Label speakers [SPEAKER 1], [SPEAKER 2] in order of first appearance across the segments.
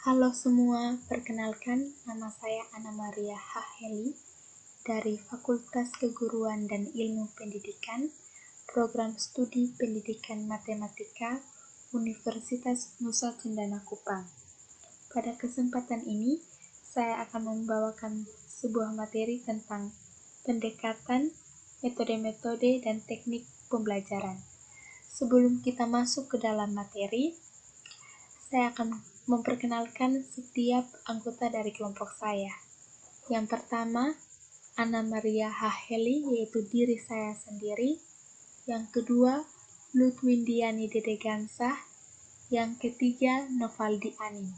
[SPEAKER 1] Halo semua, perkenalkan nama saya Anna Maria Haheli dari Fakultas Keguruan dan Ilmu Pendidikan, Program Studi Pendidikan Matematika, Universitas Nusa Cendana Kupang. Pada kesempatan ini, saya akan membawakan sebuah materi tentang pendekatan, metode-metode, dan teknik pembelajaran. Sebelum kita masuk ke dalam materi, saya akan memperkenalkan setiap anggota dari kelompok saya. Yang pertama, Anna Maria Haheli, yaitu diri saya sendiri. Yang kedua, Lutwindiani Dedegansah. Yang ketiga, Novaldi Anin.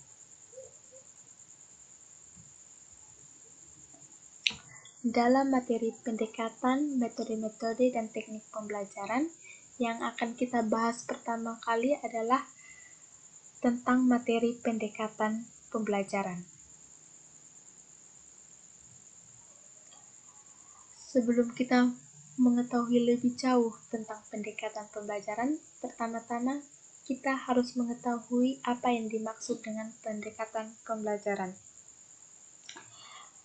[SPEAKER 1] Dalam materi pendekatan, metode-metode, dan teknik pembelajaran, yang akan kita bahas pertama kali adalah tentang materi pendekatan pembelajaran. Sebelum kita mengetahui lebih jauh tentang pendekatan pembelajaran, pertama-tama kita harus mengetahui apa yang dimaksud dengan pendekatan pembelajaran.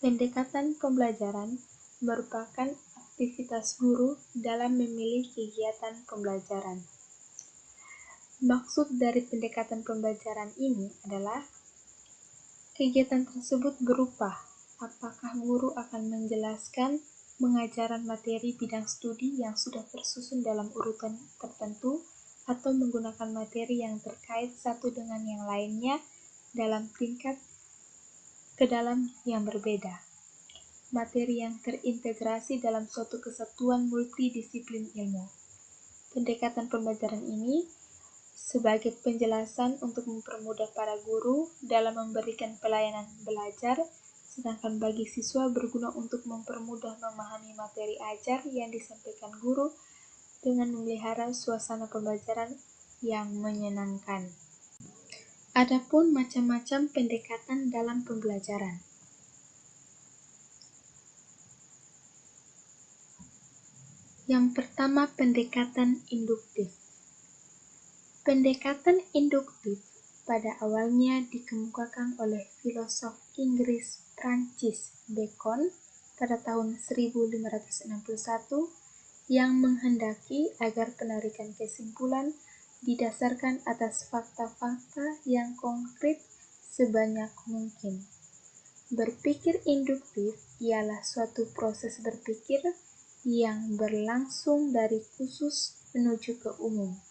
[SPEAKER 1] Pendekatan pembelajaran merupakan aktivitas guru dalam memilih kegiatan pembelajaran. Maksud dari pendekatan pembelajaran ini adalah kegiatan tersebut berupa apakah guru akan menjelaskan pengajaran materi bidang studi yang sudah tersusun dalam urutan tertentu atau menggunakan materi yang terkait satu dengan yang lainnya dalam tingkat ke dalam yang berbeda. Materi yang terintegrasi dalam suatu kesatuan multidisiplin ilmu. Pendekatan pembelajaran ini sebagai penjelasan untuk mempermudah para guru dalam memberikan pelayanan belajar, sedangkan bagi siswa berguna untuk mempermudah memahami materi ajar yang disampaikan guru dengan memelihara suasana pembelajaran yang menyenangkan. Adapun macam-macam pendekatan dalam pembelajaran. Yang pertama, pendekatan induktif. Pendekatan induktif pada awalnya dikemukakan oleh filosof Inggris Francis Bacon pada tahun 1561 yang menghendaki agar penarikan kesimpulan didasarkan atas fakta-fakta yang konkret sebanyak mungkin. Berpikir induktif ialah suatu proses berpikir yang berlangsung dari khusus menuju ke umum.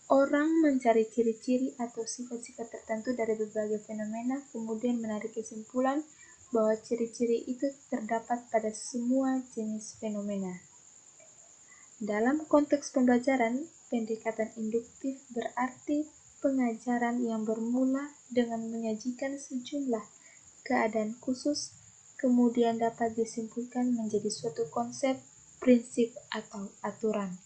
[SPEAKER 1] Orang mencari ciri-ciri atau sifat-sifat tertentu dari berbagai fenomena, kemudian menarik kesimpulan bahwa ciri-ciri itu terdapat pada semua jenis fenomena. Dalam konteks pembelajaran, pendekatan induktif berarti pengajaran yang bermula dengan menyajikan sejumlah keadaan khusus, kemudian dapat disimpulkan menjadi suatu konsep, prinsip, atau aturan.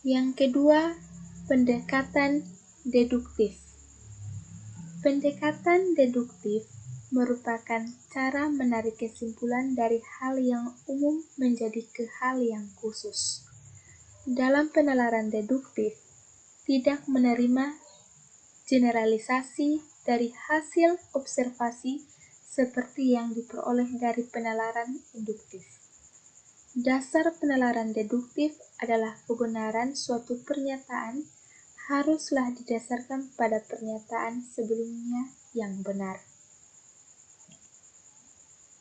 [SPEAKER 1] Yang kedua, pendekatan deduktif. Pendekatan deduktif merupakan cara menarik kesimpulan dari hal yang umum menjadi ke hal yang khusus. Dalam penalaran deduktif, tidak menerima generalisasi dari hasil observasi seperti yang diperoleh dari penalaran induktif. Dasar penalaran deduktif adalah kebenaran suatu pernyataan haruslah didasarkan pada pernyataan sebelumnya yang benar.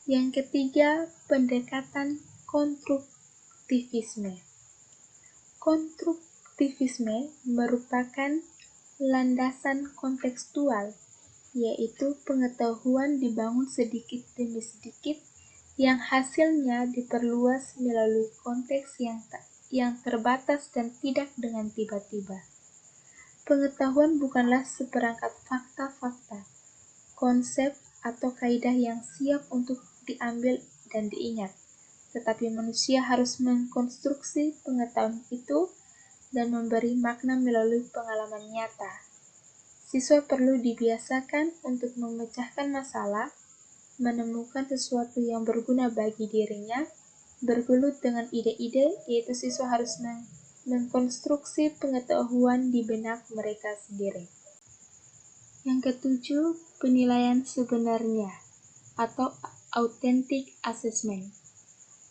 [SPEAKER 1] Yang ketiga, pendekatan konstruktivisme. Konstruktivisme merupakan landasan kontekstual, yaitu pengetahuan dibangun sedikit demi sedikit yang hasilnya diperluas melalui konteks yang terbatas dan tidak dengan tiba-tiba. Pengetahuan bukanlah seperangkat fakta-fakta, konsep, atau kaidah yang siap untuk diambil dan diingat, tetapi manusia harus mengkonstruksi pengetahuan itu dan memberi makna melalui pengalaman nyata. Siswa perlu dibiasakan untuk memecahkan masalah, menemukan sesuatu yang berguna bagi dirinya, bergelut dengan ide-ide, yaitu siswa harus mengkonstruksi pengetahuan di benak mereka sendiri. Yang ketujuh, penilaian sebenarnya atau authentic assessment.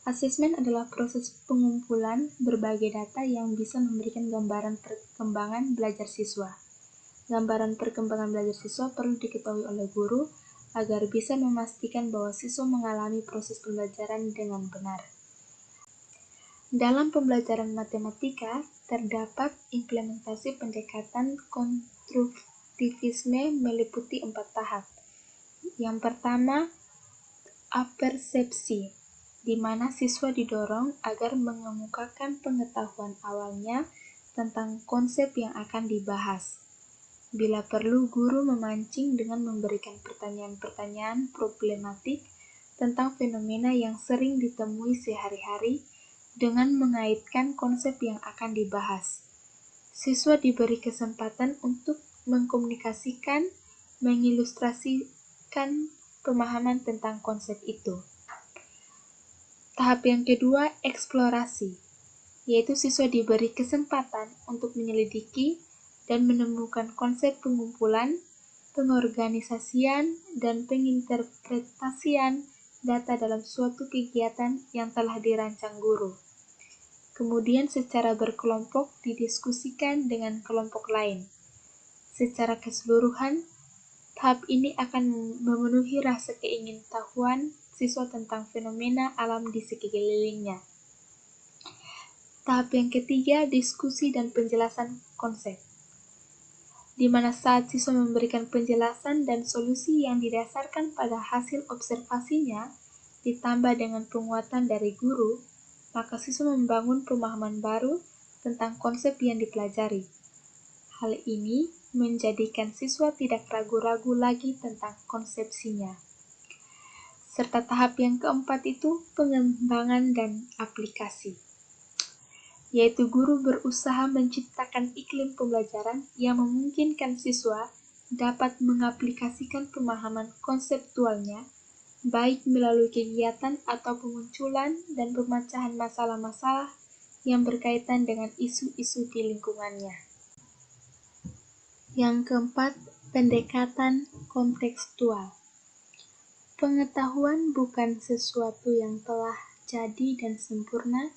[SPEAKER 1] Asesmen adalah proses pengumpulan berbagai data yang bisa memberikan gambaran perkembangan belajar siswa. Gambaran perkembangan belajar siswa perlu diketahui oleh guru agar bisa memastikan bahwa siswa mengalami proses pembelajaran dengan benar. Dalam pembelajaran matematika, terdapat implementasi pendekatan konstruktivisme meliputi 4 tahap. Yang pertama, apersepsi, di mana siswa didorong agar mengemukakan pengetahuan awalnya tentang konsep yang akan dibahas. Bila perlu, guru memancing dengan memberikan pertanyaan-pertanyaan problematik tentang fenomena yang sering ditemui sehari-hari dengan mengaitkan konsep yang akan dibahas. Siswa diberi kesempatan untuk mengkomunikasikan, mengilustrasikan pemahaman tentang konsep itu. Tahap yang kedua, eksplorasi, yaitu siswa diberi kesempatan untuk menyelidiki dan menemukan konsep pengumpulan, pengorganisasian, dan penginterpretasian data dalam suatu kegiatan yang telah dirancang guru. Kemudian secara berkelompok didiskusikan dengan kelompok lain. Secara keseluruhan, tahap ini akan memenuhi rasa keingintahuan siswa tentang fenomena alam di sekelilingnya. Tahap yang ketiga, diskusi dan penjelasan konsep, di mana saat siswa memberikan penjelasan dan solusi yang didasarkan pada hasil observasinya, ditambah dengan penguatan dari guru, maka siswa membangun pemahaman baru tentang konsep yang dipelajari. Hal ini menjadikan siswa tidak ragu-ragu lagi tentang konsepsinya. Serta tahap yang keempat itu pengembangan dan aplikasi, yaitu guru berusaha menciptakan iklim pembelajaran yang memungkinkan siswa dapat mengaplikasikan pemahaman konseptualnya, baik melalui kegiatan atau pemunculan dan pemecahan masalah-masalah yang berkaitan dengan isu-isu di lingkungannya. Yang keempat, pendekatan kontekstual. Pengetahuan bukan sesuatu yang telah jadi dan sempurna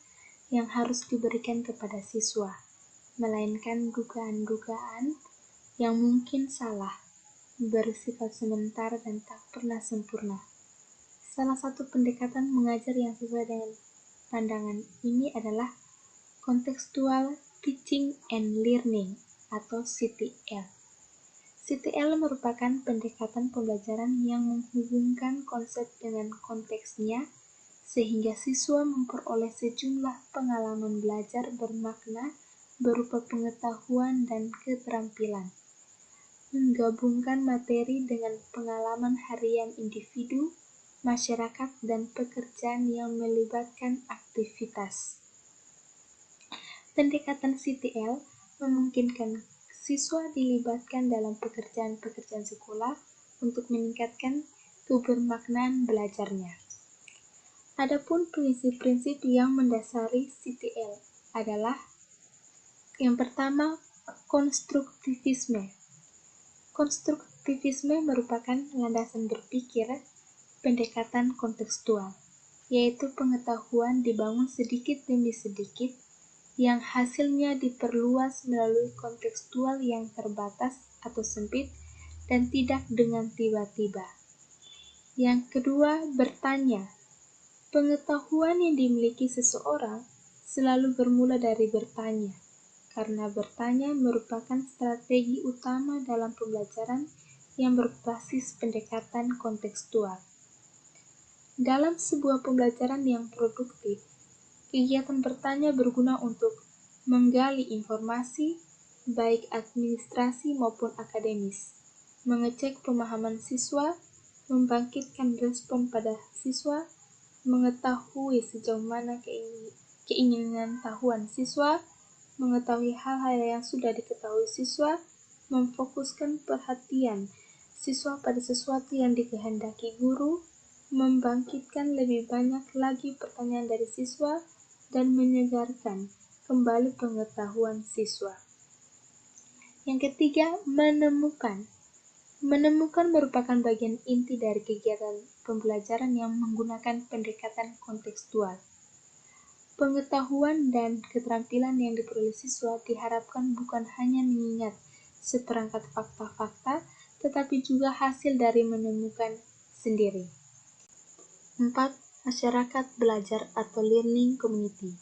[SPEAKER 1] yang harus diberikan kepada siswa, melainkan dugaan-dugaan yang mungkin salah, bersifat sementara dan tak pernah sempurna. Salah satu pendekatan mengajar yang sesuai dengan pandangan ini adalah Contextual Teaching and Learning atau CTL. CTL merupakan pendekatan pembelajaran yang menghubungkan konsep dengan konteksnya sehingga siswa memperoleh sejumlah pengalaman belajar bermakna berupa pengetahuan dan keterampilan. Menggabungkan materi dengan pengalaman harian individu, masyarakat, dan pekerjaan yang melibatkan aktivitas. Pendekatan CTL memungkinkan siswa dilibatkan dalam pekerjaan-pekerjaan sekolah untuk meningkatkan kebermaknaan belajarnya. Adapun prinsip-prinsip yang mendasari CTL adalah yang pertama, konstruktivisme. Konstruktivisme merupakan landasan berpikir pendekatan kontekstual, yaitu pengetahuan dibangun sedikit demi sedikit yang hasilnya diperluas melalui kontekstual yang terbatas atau sempit dan tidak dengan tiba-tiba. Yang kedua, bertanya. Pengetahuan yang dimiliki seseorang selalu bermula dari bertanya, karena bertanya merupakan strategi utama dalam pembelajaran yang berbasis pendekatan kontekstual. Dalam sebuah pembelajaran yang produktif, kegiatan bertanya berguna untuk menggali informasi, baik administrasi maupun akademis, mengecek pemahaman siswa, membangkitkan respon pada siswa, mengetahui sejauh mana keinginan tahuan siswa, mengetahui hal-hal yang sudah diketahui siswa, memfokuskan perhatian siswa pada sesuatu yang dikehendaki guru, membangkitkan lebih banyak lagi pertanyaan dari siswa, dan menyegarkan kembali pengetahuan siswa. Yang ketiga, menemukan. Menemukan merupakan bagian inti dari kegiatan pembelajaran yang menggunakan pendekatan kontekstual. Pengetahuan dan keterampilan yang diperoleh siswa diharapkan bukan hanya mengingat seperangkat fakta-fakta, tetapi juga hasil dari menemukan sendiri. 4. Masyarakat belajar atau learning community.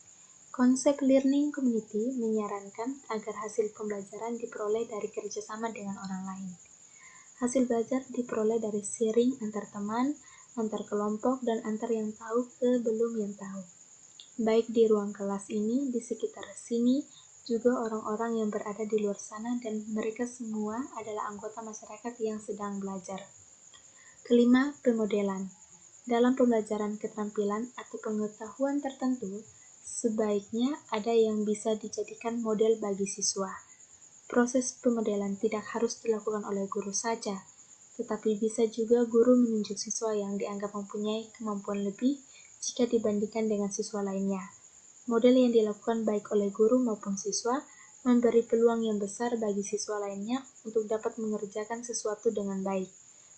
[SPEAKER 1] Konsep learning community menyarankan agar hasil pembelajaran diperoleh dari kerjasama dengan orang lain. Hasil belajar diperoleh dari sharing antar teman, antar kelompok, dan antar yang tahu ke belum yang tahu. Baik di ruang kelas ini, di sekitar sini, juga orang-orang yang berada di luar sana, dan mereka semua adalah anggota masyarakat yang sedang belajar. Kelima, pemodelan. Dalam pembelajaran keterampilan atau pengetahuan tertentu, sebaiknya ada yang bisa dijadikan model bagi siswa. Proses pemodelan tidak harus dilakukan oleh guru saja, tetapi bisa juga guru menunjuk siswa yang dianggap mempunyai kemampuan lebih jika dibandingkan dengan siswa lainnya. Model yang dilakukan baik oleh guru maupun siswa memberi peluang yang besar bagi siswa lainnya untuk dapat mengerjakan sesuatu dengan baik.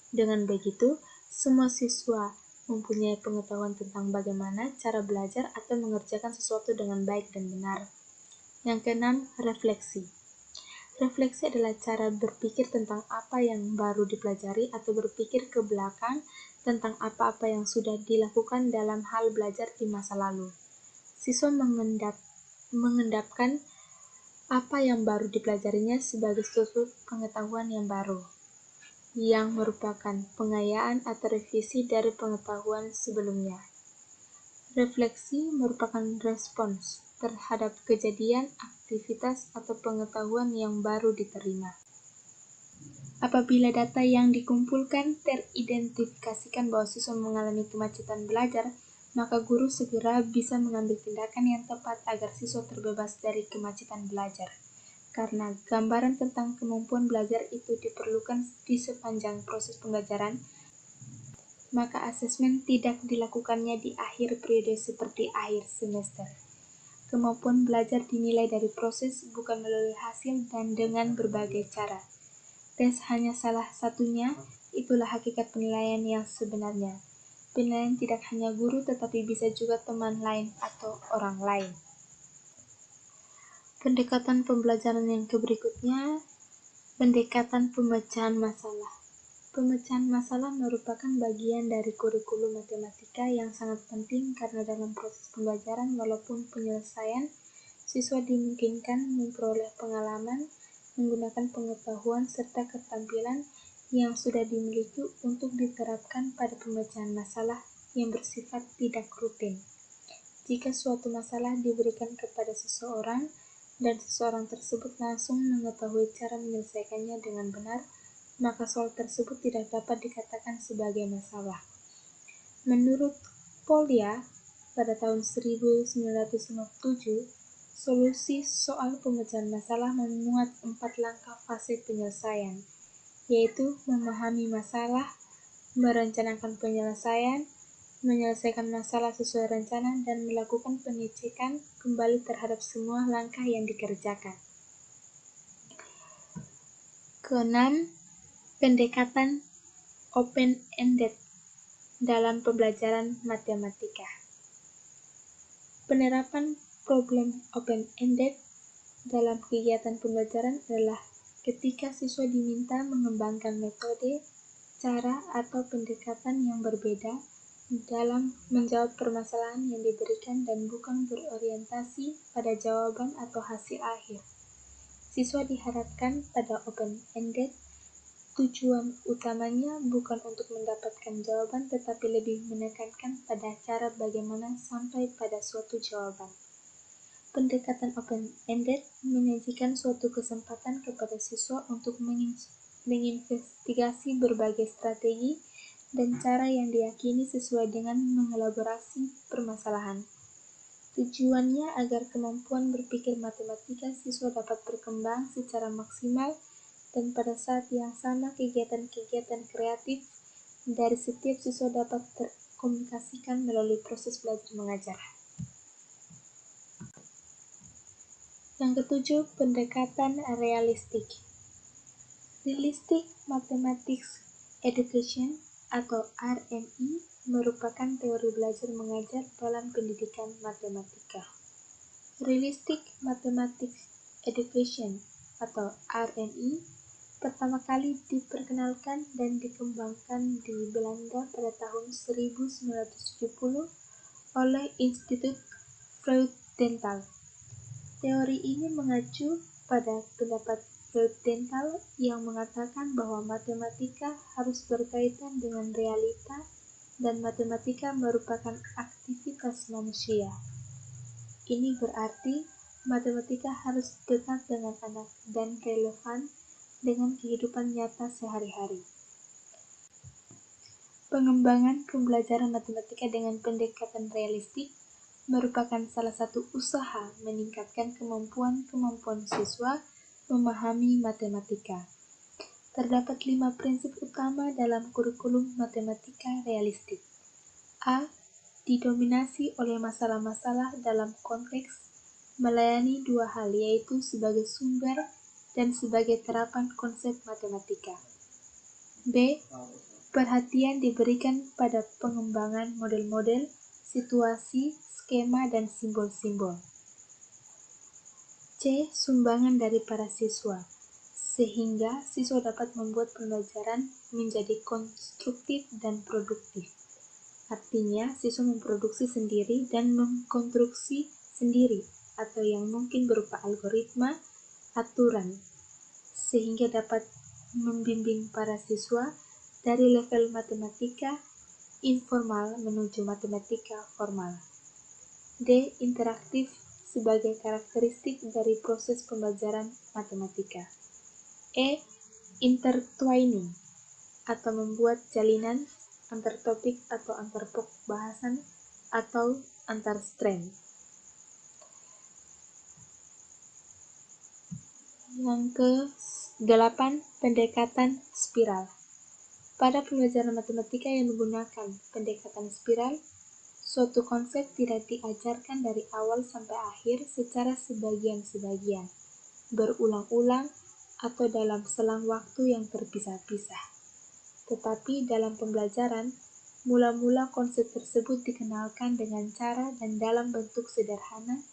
[SPEAKER 1] Dengan begitu, semua siswa mempunyai pengetahuan tentang bagaimana cara belajar atau mengerjakan sesuatu dengan baik dan benar. Yang keenam, refleksi. Refleksi adalah cara berpikir tentang apa yang baru dipelajari atau berpikir ke belakang tentang apa-apa yang sudah dilakukan dalam hal belajar di masa lalu. Siswa mengendapkan apa yang baru dipelajarinya sebagai suatu pengetahuan yang baru, yang merupakan pengayaan atau revisi dari pengetahuan sebelumnya. Refleksi merupakan respons terhadap kejadian, aktivitas, atau pengetahuan yang baru diterima. Apabila data yang dikumpulkan teridentifikasikan bahwa siswa mengalami kemacetan belajar, maka guru segera bisa mengambil tindakan yang tepat agar siswa terbebas dari kemacetan belajar. Karena gambaran tentang kemampuan belajar itu diperlukan di sepanjang proses pembelajaran, maka asesmen tidak dilakukannya di akhir periode seperti akhir semester. Kemampuan belajar dinilai dari proses, bukan melalui hasil dan dengan berbagai cara. Tes hanya salah satunya, itulah hakikat penilaian yang sebenarnya. Penilaian tidak hanya guru, tetapi bisa juga teman lain atau orang lain. Pendekatan pembelajaran yang berikutnya, pendekatan pemecahan masalah. Pemecahan masalah merupakan bagian dari kurikulum matematika yang sangat penting karena dalam proses pembelajaran walaupun penyelesaian, siswa dimungkinkan memperoleh pengalaman, menggunakan pengetahuan serta keterampilan yang sudah dimiliki untuk diterapkan pada pemecahan masalah yang bersifat tidak rutin. Jika suatu masalah diberikan kepada seseorang, dan seseorang tersebut langsung mengetahui cara menyelesaikannya dengan benar, maka soal tersebut tidak dapat dikatakan sebagai masalah. Menurut Polya, pada tahun 1957, solusi soal pemecahan masalah memuat 4 langkah fase penyelesaian, yaitu memahami masalah, merencanakan penyelesaian, menyelesaikan masalah sesuai rencana, dan melakukan pengecekan kembali terhadap semua langkah yang dikerjakan. Keenam, pendekatan open-ended dalam pembelajaran matematika. Penerapan problem open-ended dalam kegiatan pembelajaran adalah ketika siswa diminta mengembangkan metode, cara, atau pendekatan yang berbeda dalam menjawab permasalahan yang diberikan dan bukan berorientasi pada jawaban atau hasil akhir. Siswa diharapkan pada open-ended, tujuan utamanya bukan untuk mendapatkan jawaban tetapi lebih menekankan pada cara bagaimana sampai pada suatu jawaban. Pendekatan open-ended menyajikan suatu kesempatan kepada siswa untuk menginvestigasi berbagai strategi dan cara yang diyakini sesuai dengan mengelaborasi permasalahan. Tujuannya agar kemampuan berpikir matematika siswa dapat berkembang secara maksimal dan pada saat yang sama kegiatan-kegiatan kreatif dari setiap siswa dapat terkomunikasikan melalui proses belajar mengajar. Yang ketujuh, pendekatan realistik. Realistic Mathematics Education atau RME merupakan teori belajar mengajar dalam pendidikan matematika. Realistic Mathematics Education atau RME pertama kali diperkenalkan dan dikembangkan di Belanda pada tahun 1970 oleh Institut Freudenthal. Teori ini mengacu pada pendapat Freudenthal yang mengatakan bahwa matematika harus berkaitan dengan realita dan matematika merupakan aktivitas manusia. Ini berarti matematika harus dekat dengan anak dan relevan dengan kehidupan nyata sehari-hari. Pengembangan pembelajaran matematika dengan pendekatan realistik merupakan salah satu usaha meningkatkan kemampuan siswa memahami matematika. Terdapat 5 prinsip utama dalam kurikulum matematika realistik. A. Didominasi oleh masalah-masalah dalam konteks melayani dua hal, yaitu sebagai sumber dan sebagai terapan konsep matematika. B. Perhatian diberikan pada pengembangan model-model, situasi, skema, dan simbol-simbol. C. Sumbangan dari para siswa, sehingga siswa dapat membuat pembelajaran menjadi konstruktif dan produktif. Artinya, siswa memproduksi sendiri dan mengkonstruksi sendiri, atau yang mungkin berupa algoritma, aturan, sehingga dapat membimbing para siswa dari level matematika informal menuju matematika formal. D. Interaktif sebagai karakteristik dari proses pembelajaran matematika. E. Intertwining atau membuat jalinan antar topik atau antar pokok bahasan atau antar strain. Yang ke-8, pendekatan spiral. Pada pembelajaran matematika yang menggunakan pendekatan spiral, suatu konsep tidak diajarkan dari awal sampai akhir secara sebagian-sebagian, berulang-ulang, atau dalam selang waktu yang terpisah-pisah. Tetapi dalam pembelajaran, mula-mula konsep tersebut dikenalkan dengan cara dan dalam bentuk sederhana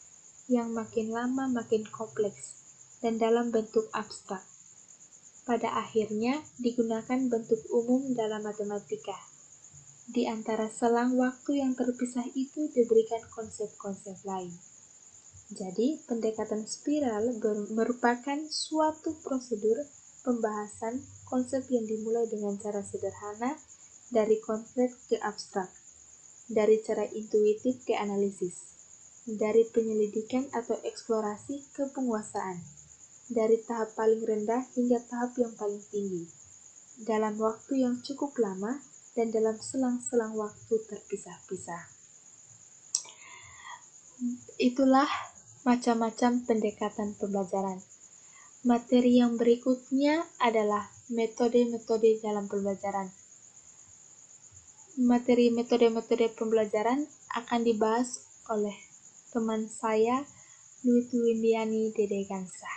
[SPEAKER 1] yang makin lama makin kompleks dan dalam bentuk abstrak. Pada akhirnya digunakan bentuk umum dalam matematika. Di antara selang waktu yang terpisah itu diberikan konsep-konsep lain. Jadi, pendekatan spiral merupakan suatu prosedur pembahasan konsep yang dimulai dengan cara sederhana dari konsep ke abstrak, dari cara intuitif ke analisis, dari penyelidikan atau eksplorasi ke penguasaan, dari tahap paling rendah hingga tahap yang paling tinggi, dalam waktu yang cukup lama dan dalam selang-selang waktu terpisah-pisah. Itulah macam-macam pendekatan pembelajaran. Materi yang berikutnya adalah metode-metode dalam pembelajaran. Materi metode-metode pembelajaran akan dibahas oleh teman saya, Lutwindiani Dedegansa.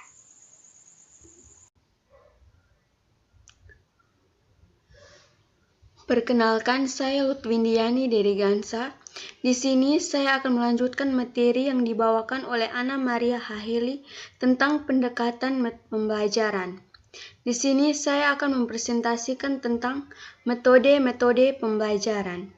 [SPEAKER 2] Perkenalkan, saya Lutwindiani Dedegansa. Di sini saya akan melanjutkan materi yang dibawakan oleh Anna Maria Haheli tentang pendekatan pembelajaran. Di sini saya akan mempresentasikan tentang metode-metode pembelajaran.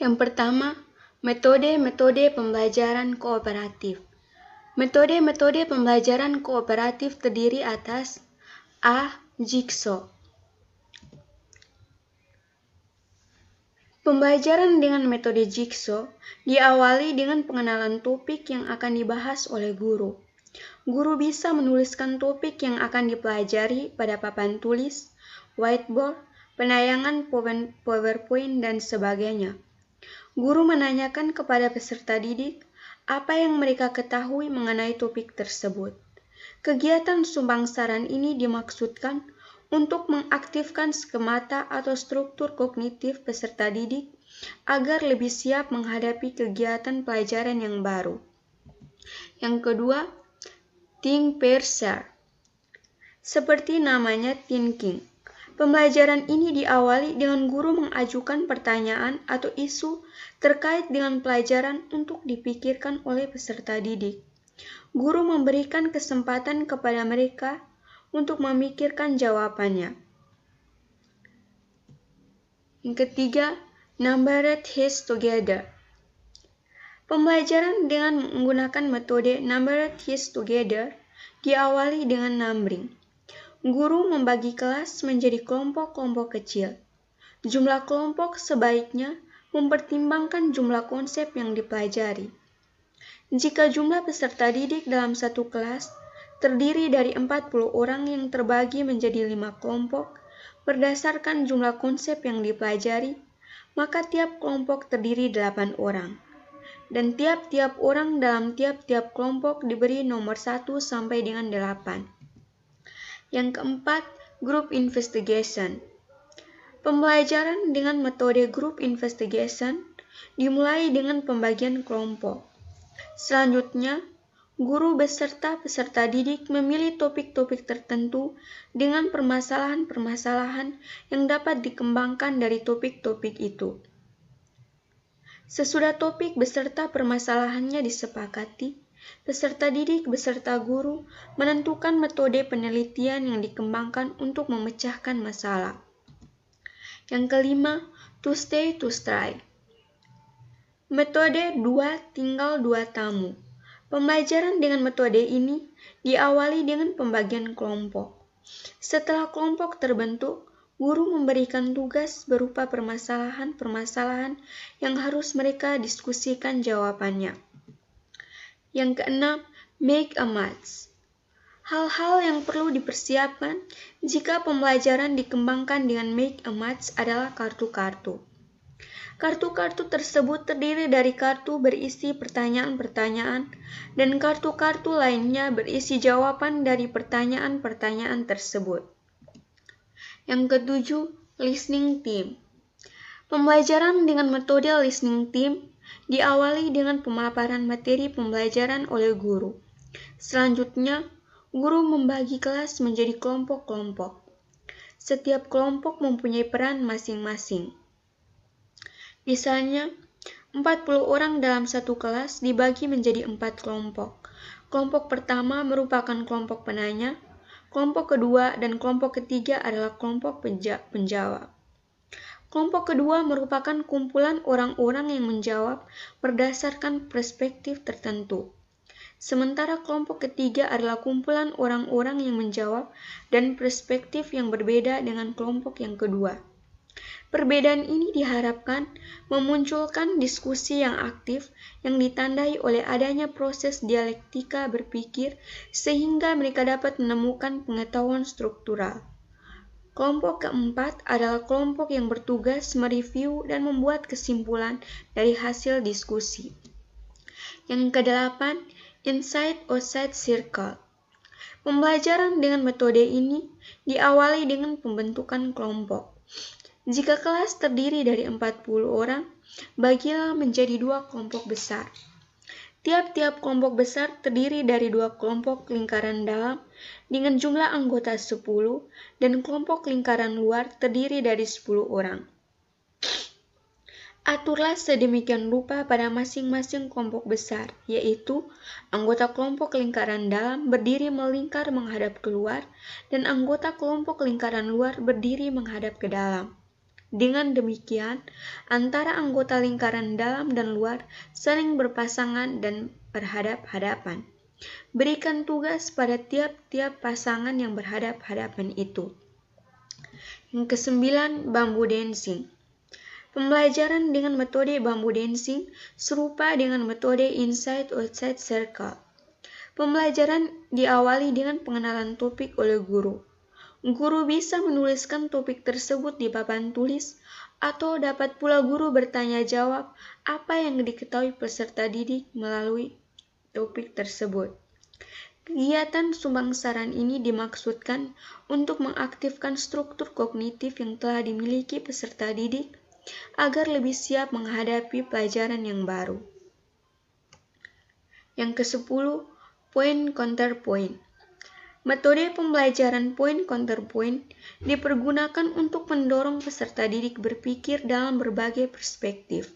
[SPEAKER 2] Yang pertama, metode-metode pembelajaran kooperatif. Metode-metode pembelajaran kooperatif terdiri atas A. Jigsaw. Pembelajaran dengan metode jigsaw diawali dengan pengenalan topik yang akan dibahas oleh guru. Guru bisa menuliskan topik yang akan dipelajari pada papan tulis, whiteboard, penayangan PowerPoint, dan sebagainya. Guru menanyakan kepada peserta didik apa yang mereka ketahui mengenai topik tersebut. Kegiatan sumbang saran ini dimaksudkan untuk mengaktifkan skemata atau struktur kognitif peserta didik agar lebih siap menghadapi kegiatan pelajaran yang baru. Yang kedua, think, pair, share. Seperti namanya thinking, pembelajaran ini diawali dengan guru mengajukan pertanyaan atau isu terkait dengan pelajaran untuk dipikirkan oleh peserta didik. Guru memberikan kesempatan kepada mereka untuk memikirkan jawabannya. Yang ketiga, numbered heads together. Pembelajaran dengan menggunakan metode numbered heads together diawali dengan numbering. Guru membagi kelas menjadi kelompok-kelompok kecil. Jumlah kelompok sebaiknya mempertimbangkan jumlah konsep yang dipelajari. Jika jumlah peserta didik dalam satu kelas terdiri dari 40 orang yang terbagi menjadi 5 kelompok berdasarkan jumlah konsep yang dipelajari, maka tiap kelompok terdiri 8 orang. Dan tiap-tiap orang dalam tiap-tiap kelompok diberi nomor 1 sampai dengan 8. Yang keempat, group investigation. Pembelajaran dengan metode group investigation dimulai dengan pembagian kelompok. Selanjutnya, guru beserta peserta didik memilih topik-topik tertentu dengan permasalahan-permasalahan yang dapat dikembangkan dari topik-topik itu. Sesudah topik beserta permasalahannya disepakati, peserta didik beserta guru menentukan metode penelitian yang dikembangkan untuk memecahkan masalah. Yang kelima, to stay to try. Metode 2 tinggal 2 tamu. Pembelajaran dengan metode ini diawali dengan pembagian kelompok. Setelah kelompok terbentuk, guru memberikan tugas berupa permasalahan-permasalahan yang harus mereka diskusikan jawabannya. Yang keenam, make a match. Hal-hal yang perlu dipersiapkan jika pembelajaran dikembangkan dengan make a match adalah kartu-kartu. Kartu-kartu tersebut terdiri dari kartu berisi pertanyaan-pertanyaan dan kartu-kartu lainnya berisi jawaban dari pertanyaan-pertanyaan tersebut. Yang ketujuh, listening team. Pembelajaran dengan metode listening team diawali dengan pemaparan materi pembelajaran oleh guru. Selanjutnya, guru membagi kelas menjadi kelompok-kelompok. Setiap kelompok mempunyai peran masing-masing. Misalnya, 40 orang dalam satu kelas dibagi menjadi 4 kelompok. Kelompok pertama merupakan kelompok penanya, kelompok kedua dan kelompok ketiga adalah kelompok penjawab. Kelompok kedua merupakan kumpulan orang-orang yang menjawab berdasarkan perspektif tertentu. Sementara kelompok ketiga adalah kumpulan orang-orang yang menjawab dan perspektif yang berbeda dengan kelompok yang kedua. Perbedaan ini diharapkan memunculkan diskusi yang aktif yang ditandai oleh adanya proses dialektika berpikir sehingga mereka dapat menemukan pengetahuan struktural. Kelompok keempat adalah kelompok yang bertugas mereview dan membuat kesimpulan dari hasil diskusi. Yang kedelapan, inside-outside circle. Pembelajaran dengan metode ini diawali dengan pembentukan kelompok. Jika kelas terdiri dari 40 orang, bagilah menjadi 2 kelompok besar. Tiap-tiap kelompok besar terdiri dari 2 kelompok lingkaran dalam dengan jumlah anggota 10 dan kelompok lingkaran luar terdiri dari 10 orang. Aturlah sedemikian rupa pada masing-masing kelompok besar, yaitu anggota kelompok lingkaran dalam berdiri melingkar menghadap keluar dan anggota kelompok lingkaran luar berdiri menghadap ke dalam. Dengan demikian, antara anggota lingkaran dalam dan luar saling berpasangan dan berhadap-hadapan. Berikan tugas pada tiap-tiap pasangan yang berhadap-hadapan itu. Yang kesembilan, bambu dancing. Pembelajaran dengan metode bambu dancing serupa dengan metode inside-outside circle. Pembelajaran diawali dengan pengenalan topik oleh guru. Guru bisa menuliskan topik tersebut di papan tulis atau dapat pula guru bertanya jawab apa yang diketahui peserta didik melalui topik tersebut. Kegiatan sumbangsaran ini dimaksudkan untuk mengaktifkan struktur kognitif yang telah dimiliki peserta didik agar lebih siap menghadapi pelajaran yang baru. Yang ke-10, point counter point. Metode pembelajaran point counter point dipergunakan untuk mendorong peserta didik berpikir dalam berbagai perspektif.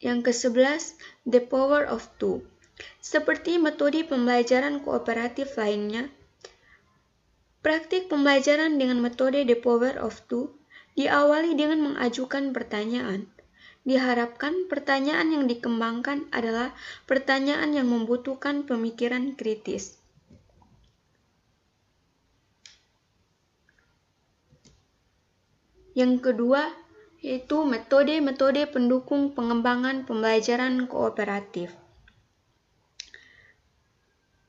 [SPEAKER 2] Yang ke-11, the power of two. Seperti metode pembelajaran kooperatif lainnya, praktik pembelajaran dengan metode the power of two diawali dengan mengajukan pertanyaan. Diharapkan pertanyaan yang dikembangkan adalah pertanyaan yang membutuhkan pemikiran kritis. Yang kedua, yaitu metode-metode pendukung pengembangan pembelajaran kooperatif.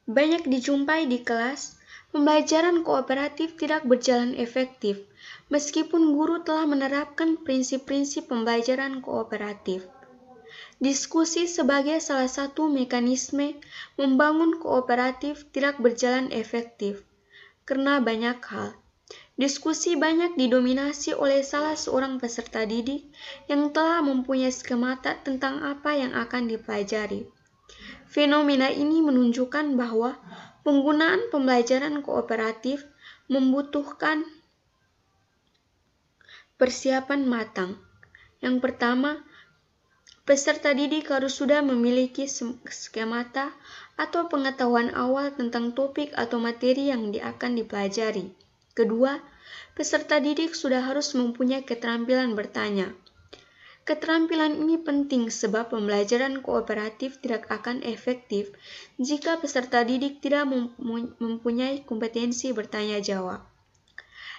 [SPEAKER 2] Banyak dijumpai di kelas, pembelajaran kooperatif tidak berjalan efektif, meskipun guru telah menerapkan prinsip-prinsip pembelajaran kooperatif. Diskusi sebagai salah satu mekanisme membangun kooperatif tidak berjalan efektif, karena banyak hal. Diskusi banyak didominasi oleh salah seorang peserta didik yang telah mempunyai skemata tentang apa yang akan dipelajari. Fenomena ini menunjukkan bahwa penggunaan pembelajaran kooperatif membutuhkan persiapan matang. Yang pertama, peserta didik harus sudah memiliki skemata atau pengetahuan awal tentang topik atau materi yang akan dipelajari. Kedua, peserta didik sudah harus mempunyai keterampilan bertanya. Keterampilan ini penting sebab pembelajaran kooperatif tidak akan efektif jika peserta didik tidak mempunyai kompetensi bertanya jawab.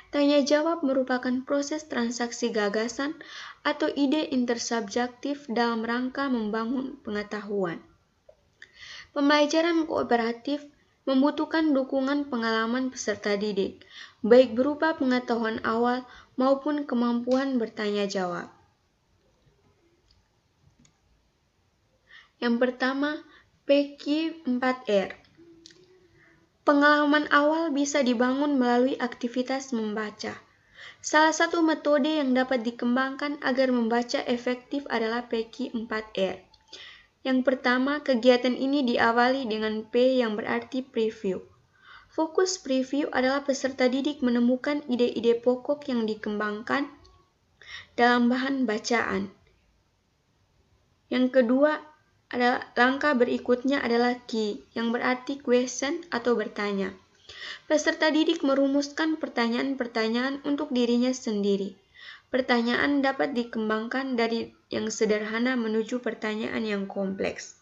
[SPEAKER 2] Tanya jawab merupakan proses transaksi gagasan atau ide intersubjektif dalam rangka membangun pengetahuan. Pembelajaran kooperatif membutuhkan dukungan pengalaman peserta didik, baik berupa pengetahuan awal maupun kemampuan bertanya jawab. Yang pertama, PQ4R. Pengalaman awal bisa dibangun melalui aktivitas membaca. Salah satu metode yang dapat dikembangkan agar membaca efektif adalah PQ4R. Yang pertama, kegiatan ini diawali dengan P yang berarti preview. Fokus preview adalah peserta didik menemukan ide-ide pokok yang dikembangkan dalam bahan bacaan. Yang kedua, langkah berikutnya adalah Q, yang berarti question atau bertanya. Peserta didik merumuskan pertanyaan-pertanyaan untuk dirinya sendiri. Pertanyaan dapat dikembangkan dari yang sederhana menuju pertanyaan yang kompleks.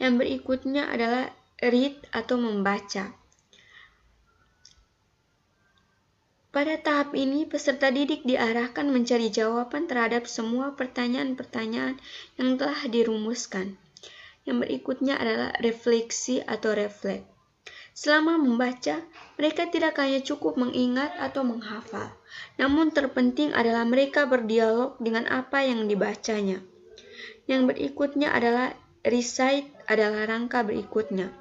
[SPEAKER 2] Yang berikutnya adalah read atau membaca. Pada tahap ini, peserta didik diarahkan mencari jawaban terhadap semua pertanyaan-pertanyaan yang telah dirumuskan. Yang berikutnya adalah refleksi atau reflect. Selama membaca, mereka tidak hanya cukup mengingat atau menghafal, namun terpenting adalah mereka berdialog dengan apa yang dibacanya. Yang berikutnya adalah recite adalah rangka berikutnya.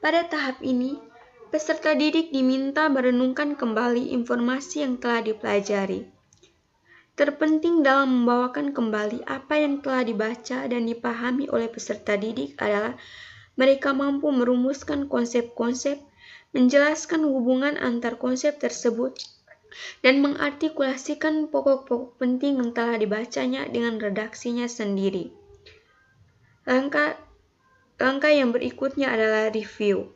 [SPEAKER 2] Pada tahap ini, peserta didik diminta merenungkan kembali informasi yang telah dipelajari. Terpenting dalam membawakan kembali apa yang telah dibaca dan dipahami oleh peserta didik adalah mereka mampu merumuskan konsep-konsep, menjelaskan hubungan antar konsep tersebut, dan mengartikulasikan pokok-pokok penting yang telah dibacanya dengan redaksinya sendiri. Langkah yang berikutnya adalah review.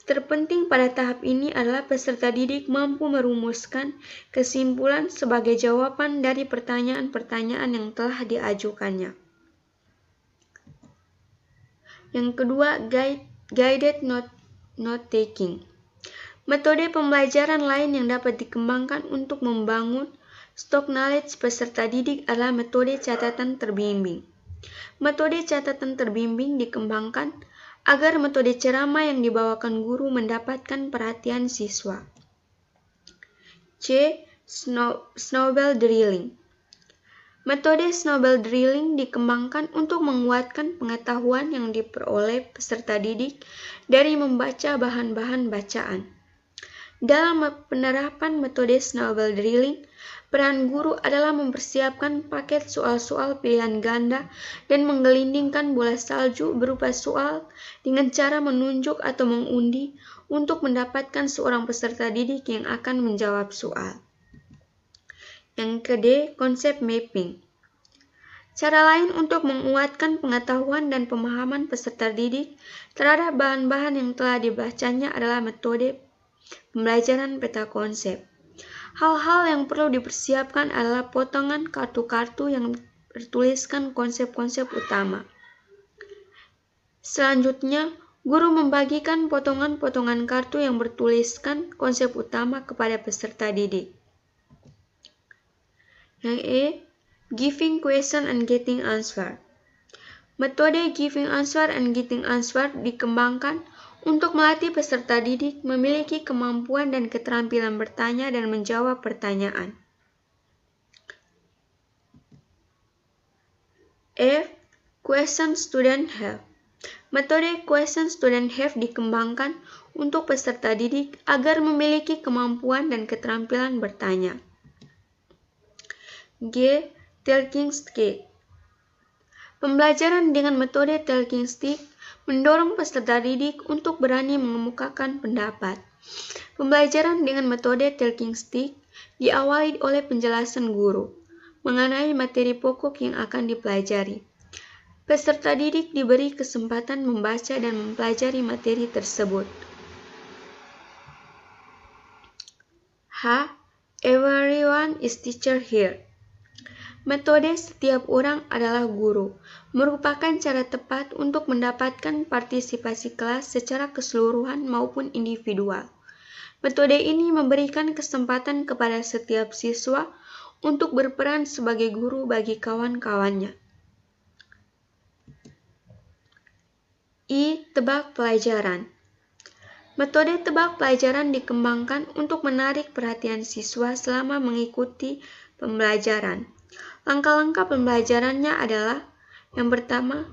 [SPEAKER 2] Terpenting pada tahap ini adalah peserta didik mampu merumuskan kesimpulan sebagai jawaban dari pertanyaan-pertanyaan yang telah diajukannya. Yang kedua, guided note-taking. Metode pembelajaran lain yang dapat dikembangkan untuk membangun stok knowledge peserta didik adalah metode catatan terbimbing. Metode catatan terbimbing dikembangkan agar metode ceramah yang dibawakan guru mendapatkan perhatian siswa. C. Snowball drilling. Metode snowball drilling dikembangkan untuk menguatkan pengetahuan yang diperoleh peserta didik dari membaca bahan-bahan bacaan. Dalam penerapan metode snowball drilling, peran guru adalah mempersiapkan paket soal-soal pilihan ganda dan menggelindingkan bola salju berupa soal dengan cara menunjuk atau mengundi untuk mendapatkan seorang peserta didik yang akan menjawab soal. Yang kedua, konsep mapping. Cara lain untuk menguatkan pengetahuan dan pemahaman peserta didik terhadap bahan-bahan yang telah dibacanya adalah metode pembelajaran peta konsep. Hal-hal yang perlu dipersiapkan adalah potongan kartu-kartu yang bertuliskan konsep-konsep utama. Selanjutnya, guru membagikan potongan-potongan kartu yang bertuliskan konsep utama kepada peserta didik. Yang E, giving question and getting answer. Metode giving answer and getting answer dikembangkan untuk melatih peserta didik memiliki kemampuan dan keterampilan bertanya dan menjawab pertanyaan. F, question student have. Metode question student have dikembangkan untuk peserta didik agar memiliki kemampuan dan keterampilan bertanya. G, talking stick. Pembelajaran dengan metode talking stick mendorong peserta didik untuk berani mengemukakan pendapat. Pembelajaran dengan metode talking stick diawali oleh penjelasan guru mengenai materi pokok yang akan dipelajari. Peserta didik diberi kesempatan membaca dan mempelajari materi tersebut. H, everyone is teacher here. Metode setiap orang adalah guru merupakan cara tepat untuk mendapatkan partisipasi kelas secara keseluruhan maupun individual. Metode ini memberikan kesempatan kepada setiap siswa untuk berperan sebagai guru bagi kawan-kawannya. I, tebak pelajaran. Metode tebak pelajaran dikembangkan untuk menarik perhatian siswa selama mengikuti pembelajaran. Langkah-langkah pembelajarannya adalah: yang pertama,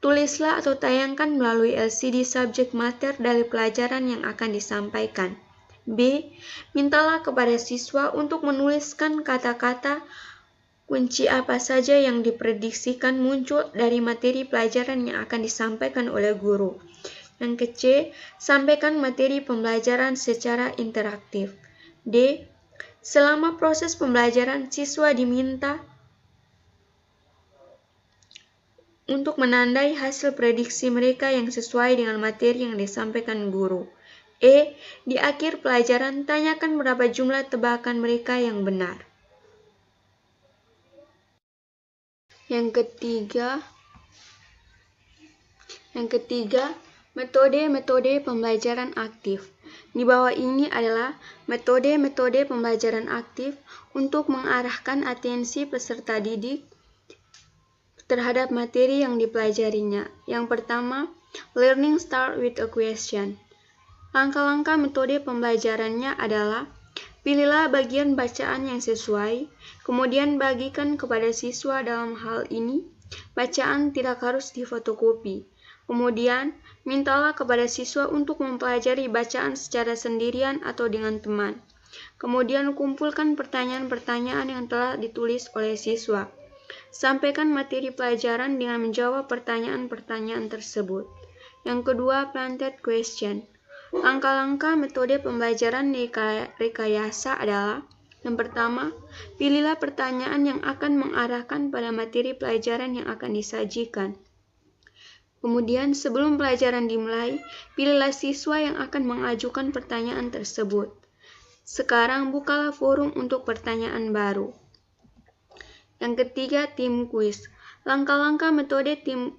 [SPEAKER 2] tulislah atau tayangkan melalui LCD subject matter dari pelajaran yang akan disampaikan. B, mintalah kepada siswa untuk menuliskan kata-kata kunci apa saja yang diprediksikan muncul dari materi pelajaran yang akan disampaikan oleh guru. Yang C, sampaikan materi pembelajaran secara interaktif. D, selama proses pembelajaran, siswa diminta untuk menandai hasil prediksi mereka yang sesuai dengan materi yang disampaikan guru. E, di akhir pelajaran, tanyakan berapa jumlah tebakan mereka yang benar. Yang ketiga, metode-metode pembelajaran aktif. Di bawah ini adalah metode-metode pembelajaran aktif untuk mengarahkan atensi peserta didik terhadap materi yang dipelajarinya. Yang pertama, learning start with a question. Langkah-langkah metode pembelajarannya adalah: pilihlah bagian bacaan yang sesuai, kemudian bagikan kepada siswa. Dalam hal ini, bacaan tidak harus difotokopi. Kemudian, mintalah kepada siswa untuk mempelajari bacaan secara sendirian atau dengan teman. Kemudian, kumpulkan pertanyaan-pertanyaan yang telah ditulis oleh siswa. Sampaikan materi pelajaran dengan menjawab pertanyaan-pertanyaan tersebut. Yang kedua, planted question. Langkah-langkah metode pembelajaran rekayasa adalah: yang pertama, pilihlah pertanyaan yang akan mengarahkan pada materi pelajaran yang akan disajikan. Kemudian, sebelum pelajaran dimulai, pilihlah siswa yang akan mengajukan pertanyaan tersebut. Sekarang, bukalah forum untuk pertanyaan baru. Yang ketiga, tim quiz. Langkah-langkah metode tim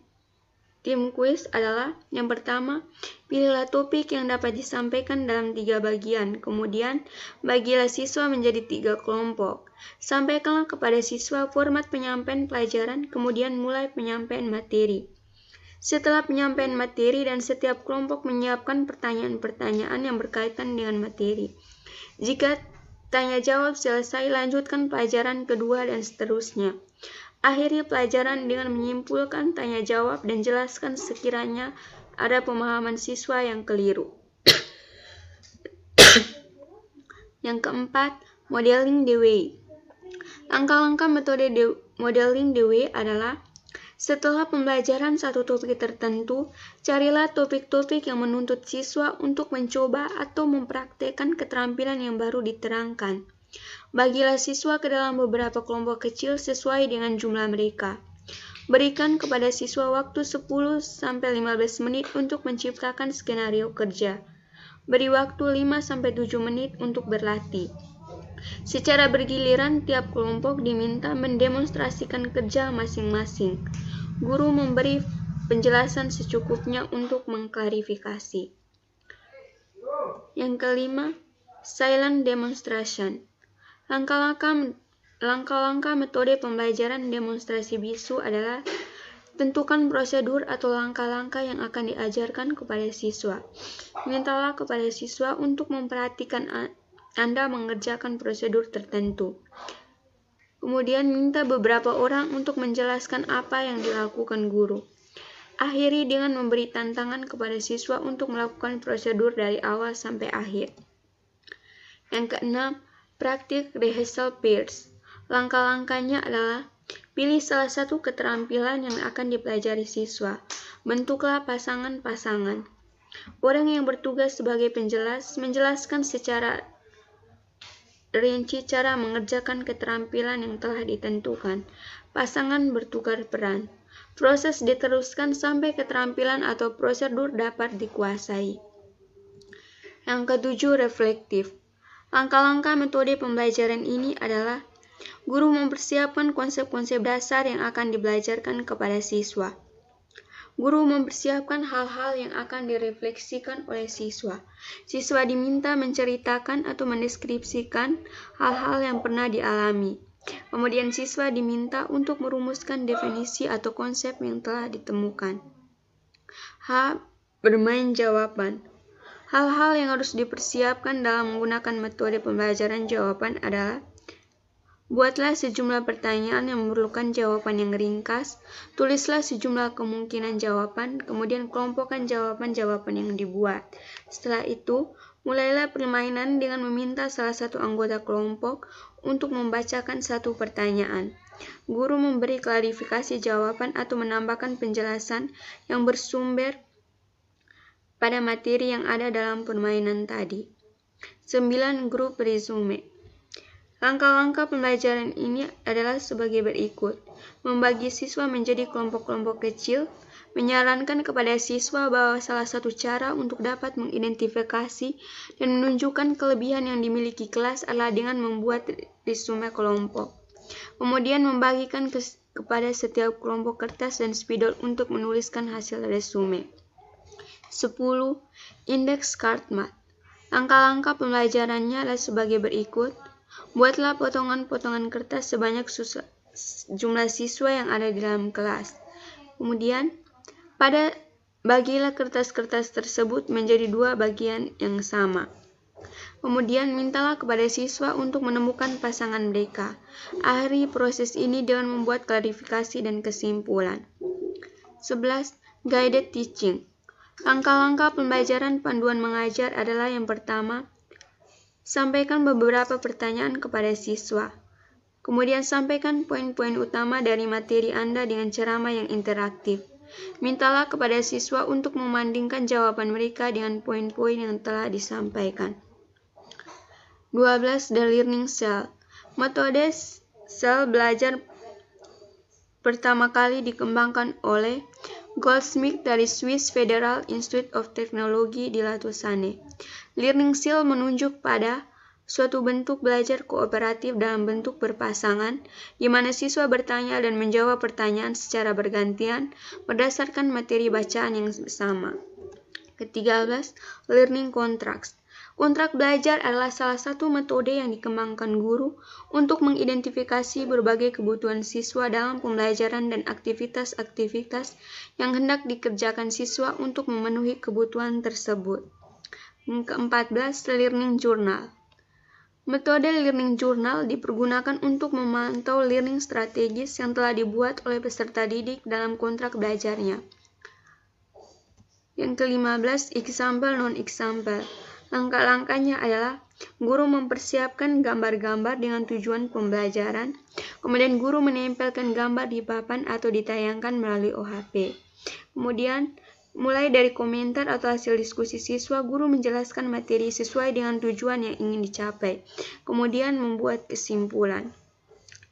[SPEAKER 2] quiz adalah: yang pertama, pilihlah topik yang dapat disampaikan dalam 3 bagian. Kemudian, bagilah siswa menjadi 3 kelompok. Sampaikanlah kepada siswa format penyampaian pelajaran, kemudian mulai penyampaian materi. Setelah penyampaian materi dan setiap kelompok menyiapkan pertanyaan-pertanyaan yang berkaitan dengan materi. Jika tanya jawab selesai, lanjutkan pelajaran kedua dan seterusnya. Akhiri pelajaran dengan menyimpulkan tanya jawab dan jelaskan sekiranya ada pemahaman siswa yang keliru. Yang keempat, modeling the way. Langkah-langkah metode modeling the way adalah: setelah pembelajaran satu topik tertentu, carilah topik-topik yang menuntut siswa untuk mencoba atau mempraktekkan keterampilan yang baru diterangkan. Bagilah siswa ke dalam beberapa kelompok kecil sesuai dengan jumlah mereka. Berikan kepada siswa waktu 10-15 menit untuk menciptakan skenario kerja. Beri waktu 5-7 menit untuk berlatih. Secara bergiliran, tiap kelompok diminta mendemonstrasikan kerja masing-masing. Guru memberi penjelasan secukupnya untuk mengklarifikasi. Yang kelima, silent demonstration. Langkah-langkah metode pembelajaran demonstrasi bisu adalah: tentukan prosedur atau langkah-langkah yang akan diajarkan kepada siswa. Mintalah kepada siswa untuk memperhatikan Anda mengerjakan prosedur tertentu. Kemudian minta beberapa orang untuk menjelaskan apa yang dilakukan guru. Akhiri dengan memberi tantangan kepada siswa untuk melakukan prosedur dari awal sampai akhir. Yang keenam, praktik rehearsal pairs. Langkah-langkahnya adalah: pilih salah satu keterampilan yang akan dipelajari siswa. Bentuklah pasangan-pasangan. Orang yang bertugas sebagai penjelas menjelaskan secara rinci cara mengerjakan keterampilan yang telah ditentukan. Pasangan bertukar peran. Proses diteruskan sampai keterampilan atau prosedur dapat dikuasai. Yang ketujuh, reflektif. Langkah-langkah metode pembelajaran ini adalah: guru mempersiapkan konsep-konsep dasar yang akan dibelajarkan kepada siswa. Guru mempersiapkan hal-hal yang akan direfleksikan oleh siswa. Siswa diminta menceritakan atau mendeskripsikan hal-hal yang pernah dialami. Kemudian siswa diminta untuk merumuskan definisi atau konsep yang telah ditemukan. H. Bermain jawaban. Hal-hal yang harus dipersiapkan dalam menggunakan metode pembelajaran jawaban adalah: buatlah sejumlah pertanyaan yang memerlukan jawaban yang ringkas, tulislah sejumlah kemungkinan jawaban, kemudian kelompokkan jawaban-jawaban yang dibuat. Setelah itu, mulailah permainan dengan meminta salah satu anggota kelompok untuk membacakan satu pertanyaan. Guru memberi klarifikasi jawaban atau menambahkan penjelasan yang bersumber pada materi yang ada dalam permainan tadi. 9. Grup resume. Langkah-langkah pembelajaran ini adalah sebagai berikut: membagi siswa menjadi kelompok-kelompok kecil, menyarankan kepada siswa bahwa salah satu cara untuk dapat mengidentifikasi dan menunjukkan kelebihan yang dimiliki kelas adalah dengan membuat resume kelompok. Kemudian membagikan kepada setiap kelompok kertas dan spidol untuk menuliskan hasil resume. 10. Indeks Cartmat. Langkah-langkah pembelajarannya adalah sebagai berikut: buatlah potongan-potongan kertas sebanyak jumlah siswa yang ada di dalam kelas. Kemudian, bagilah kertas-kertas tersebut menjadi 2 bagian yang sama. Kemudian, mintalah kepada siswa untuk menemukan pasangan mereka. Akhiri proses ini dengan membuat klarifikasi dan kesimpulan. 11. Guided teaching. Langkah-langkah pembelajaran panduan mengajar adalah: yang pertama, sampaikan beberapa pertanyaan kepada siswa. Kemudian sampaikan poin-poin utama dari materi Anda dengan ceramah yang interaktif. Mintalah kepada siswa untuk membandingkan jawaban mereka dengan poin-poin yang telah disampaikan. 12. The Learning Cell. Metode sel belajar pertama kali dikembangkan oleh Goldsmith dari Swiss Federal Institute of Technology di Lausanne. Learning Cell menunjuk pada suatu bentuk belajar kooperatif dalam bentuk berpasangan, di mana siswa bertanya dan menjawab pertanyaan secara bergantian berdasarkan materi bacaan yang sama. Ke-13, Learning Contracts. Kontrak belajar adalah salah satu metode yang dikembangkan guru untuk mengidentifikasi berbagai kebutuhan siswa dalam pembelajaran dan aktivitas-aktivitas yang hendak dikerjakan siswa untuk memenuhi kebutuhan tersebut. Yang ke-14, Learning Journal. Metode learning journal dipergunakan untuk memantau learning strategis yang telah dibuat oleh peserta didik dalam kontrak belajarnya. Yang ke-15, example non-example. Langkah-langkahnya adalah guru mempersiapkan gambar-gambar dengan tujuan pembelajaran, kemudian guru menempelkan gambar di papan atau ditayangkan melalui OHP. Kemudian, mulai dari komentar atau hasil diskusi siswa, guru menjelaskan materi sesuai dengan tujuan yang ingin dicapai, kemudian membuat kesimpulan.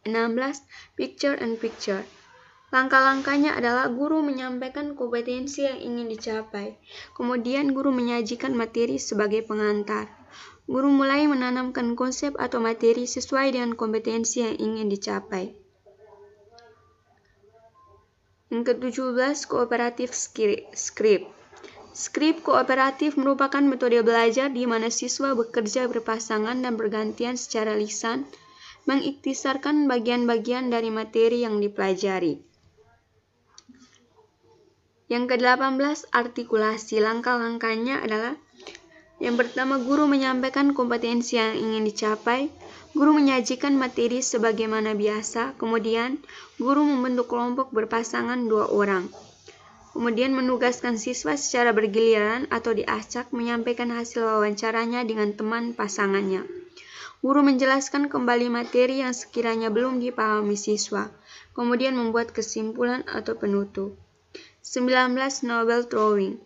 [SPEAKER 2] 16. Picture and picture. Langkah-langkahnya adalah guru menyampaikan kompetensi yang ingin dicapai, kemudian guru menyajikan materi sebagai pengantar. Guru mulai menanamkan konsep atau materi sesuai dengan kompetensi yang ingin dicapai. Yang ke-17, kooperatif script. Skrip kooperatif merupakan metode belajar di mana siswa bekerja berpasangan dan bergantian secara lisan, mengikhtisarkan bagian-bagian dari materi yang dipelajari. Yang ke-18, artikulasi. Langkah-langkahnya adalah yang pertama, guru menyampaikan kompetensi yang ingin dicapai, guru menyajikan materi sebagaimana biasa, kemudian guru membentuk kelompok berpasangan 2 orang. Kemudian menugaskan siswa secara bergiliran atau diacak menyampaikan hasil wawancaranya dengan teman pasangannya. Guru menjelaskan kembali materi yang sekiranya belum dipahami siswa, kemudian membuat kesimpulan atau penutup. 19. Novel drawing.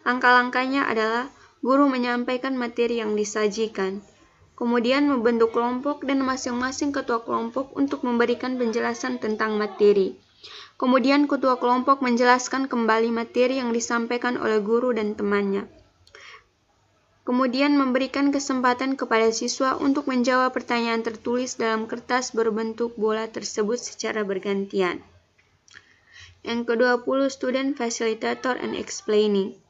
[SPEAKER 2] Langkah-langkahnya adalah guru menyampaikan materi yang disajikan, kemudian membentuk kelompok dan masing-masing ketua kelompok untuk memberikan penjelasan tentang materi. Kemudian ketua kelompok menjelaskan kembali materi yang disampaikan oleh guru dan temannya. Kemudian memberikan kesempatan kepada siswa untuk menjawab pertanyaan tertulis dalam kertas berbentuk bola tersebut secara bergantian. Yang ke-20, student facilitator and explaining.